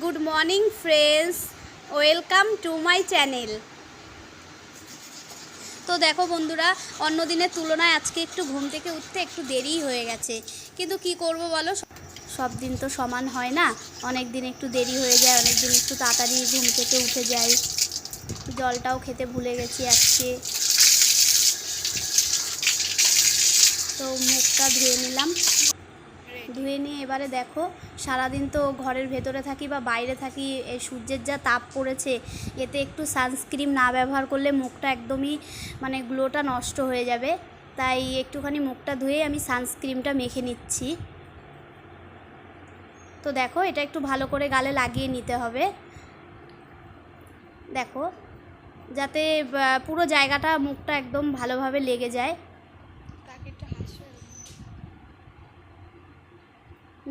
Good morning friends, welcome to my channel. তো দেখো বন্ধুরা, অন্য দিনের তুলনায় আজকে একটু ঘুম থেকে উঠতে একটু দেরিই হয়ে গেছে, কিন্তু কি করব বলো, সব দিন তো সমান হয় না। অনেক দিন একটু দেরি হয়ে যায়, অনেক দিন একটু তাড়াতাড়ি ঘুম থেকে উঠে যাই। জলটাও খেতে ভুলে গেছি আজকে, তো মুখটা ধুয়ে নিলাম। ধুয়ে নিয়ে এবারে দেখো, সারাদিন তো ঘরের ভেতরে থাকি বা বাইরে থাকি, এই সূর্যের যা তাপ পড়েছে, এতে একটু সানস্ক্রিন না ব্যবহার করলে মুখটা একদমই গ্লোটা নষ্ট হয়ে যাবে। তাই একটুখানি মুখটা ধুয়ে আমি সানস্ক্রিনটা মেখে নিচ্ছি। তো দেখো, এটা একটু ভালো করে গালে লাগিয়ে নিতে হবে, দেখো, যাতে পুরো জায়গাটা মুখটা একদম ভালোভাবে লেগে যায়।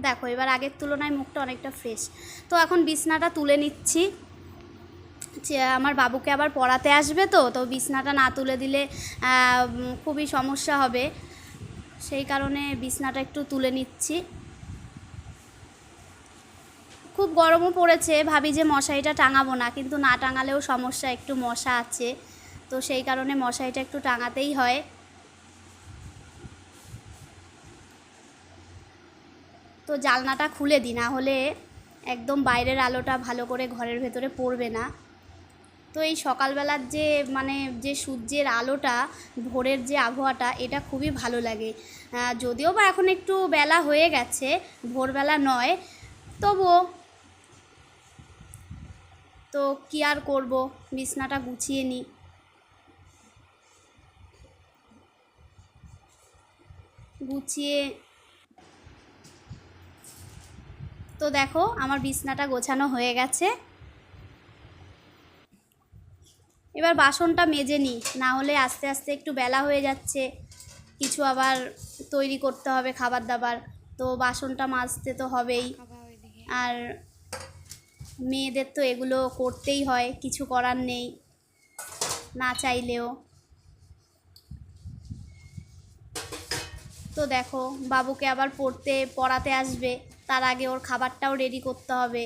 দেখো, এবার আগের তুলনায় মুখটা অনেকটা ফ্রেশ। তো এখন বিছনাটা তুলে নিচ্ছি, আমার বাবুকে আবার পড়াতে আসবে, তো বিছনাটা না তুলে দিলে খুবই সমস্যা হবে, সেই কারণে বিছনাটা একটু তুলে নিচ্ছি। খুব গরমও পড়েছে, ভাবি যে মশারিটা টাঙাবো না, কিন্তু না টাঙালেও সমস্যা, একটু মশা আছে, তো সেই কারণে মশারিটা একটু টাঙাতেই হয়। তো জানলাটা খুলে দিই, না হলে একদম বাইরের আলোটা ভালো করে ঘরের ভেতরে পড়বে না। তো এই সকালবেলার যে সূর্যের আলোটা, ভোরের যে আবহাওয়াটা, এটা খুবই ভালো লাগে। যদিও বা এখন একটু বেলা হয়ে গেছে, ভোরবেলা নয়, তবুও তো কী আর করবো, বিছনাটা গুছিয়ে নিই। গুছিয়ে তো দেখো, আমার বিছনাটা গোছানো হয়ে গেছে। এবার বাসনটা মেজে নিই, না হলে আস্তে আস্তে একটু বেলা হয়ে যাচ্ছে, কিছু আবার তৈরি করতে হবে খাবার দাবার, তো বাসনটা মাজতে তো হবেই। আর মেয়েদের তো এগুলো করতেই হয়, কিছু করার নেই, না চাইলেও। তো দেখো, বাবুকে আবার পড়াতে আসবে, তার আগে ওর খাবারটাও রেডি করতে হবে,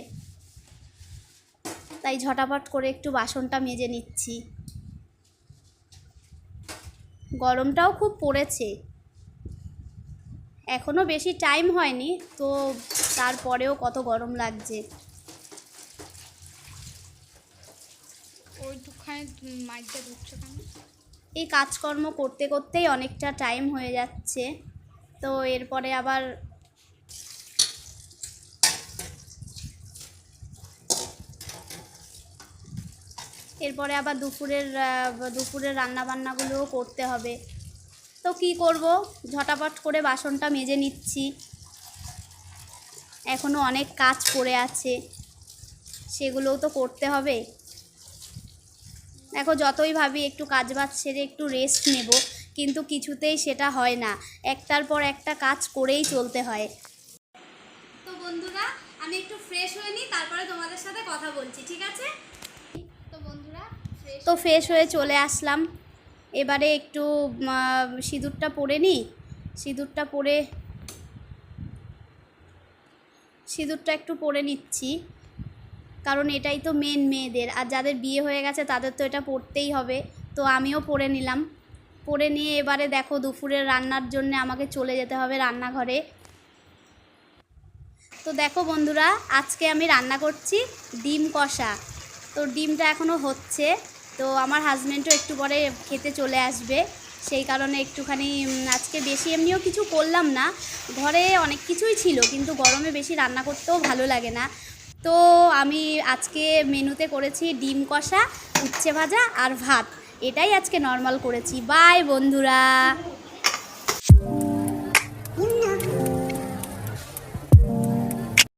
তাই ঝটাপট করে একটু বাসনটা মেজে নিচ্ছি। গরমটাও খুব পড়েছে, এখনও বেশি টাইম হয়নি, তো তারপরেও কত গরম লাগছে। এই কাজকর্ম করতে করতেই অনেকটা টাইম হয়ে যাচ্ছে, তো এরপরে আবার দুপুরের রান্নাবান্নাগুলোও করতে হবে। তো কি করব, ঝটাপট করে বাসনটা মেজে নিচ্ছি, এখনও অনেক কাজ পড়ে আছে, সেগুলোও তো করতে হবে। দেখো, যতই ভাবি একটু কাজবাজ সেরে একটু রেস্ট নেব, কিন্তু কিছুতেই সেটা হয় না, একটার পর একটা কাজ করেই চলতে হয়। তো বন্ধুরা, আমি একটু ফ্রেশ হয়ে নিই, তারপরে তোমাদের সাথে কথা বলছি, ঠিক আছে? তো ফ্রেশ হয়ে চলে আসলাম, এবারে একটু সিঁদুরটা পরে নিই। সিঁদুরটা একটু পরে নিচ্ছি, কারণ এটাই তো মেন মেয়েদের, আর যাদের বিয়ে হয়ে গেছে তাদের তো এটা পরতেই হবে, তো আমিও পরে নিলাম। পরে নিয়ে এবারে দেখো, দুপুরের রান্নার জন্য আমাকে চলে যেতে হবে রান্নাঘরে। তো দেখো বন্ধুরা, আজকে আমি রান্না করছি ডিম কষা। তো ডিমটা এখনও হচ্ছে, তো আমার হাজব্যান্ডও একটু পরে খেতে চলে আসবে, সেই কারণে একটুখানি আজকে বেশি এমনিও কিছু করলাম না, ঘরে অনেক কিছুই ছিল, কিন্তু গরমে বেশি রান্না করতেও ভালো লাগে না। তো আমি আজকে মেনুতে করেছি ডিম কষা, উচ্ছে ভাজা আর ভাত, এটাই আজকে নর্মাল করেছি। বাই বন্ধুরা।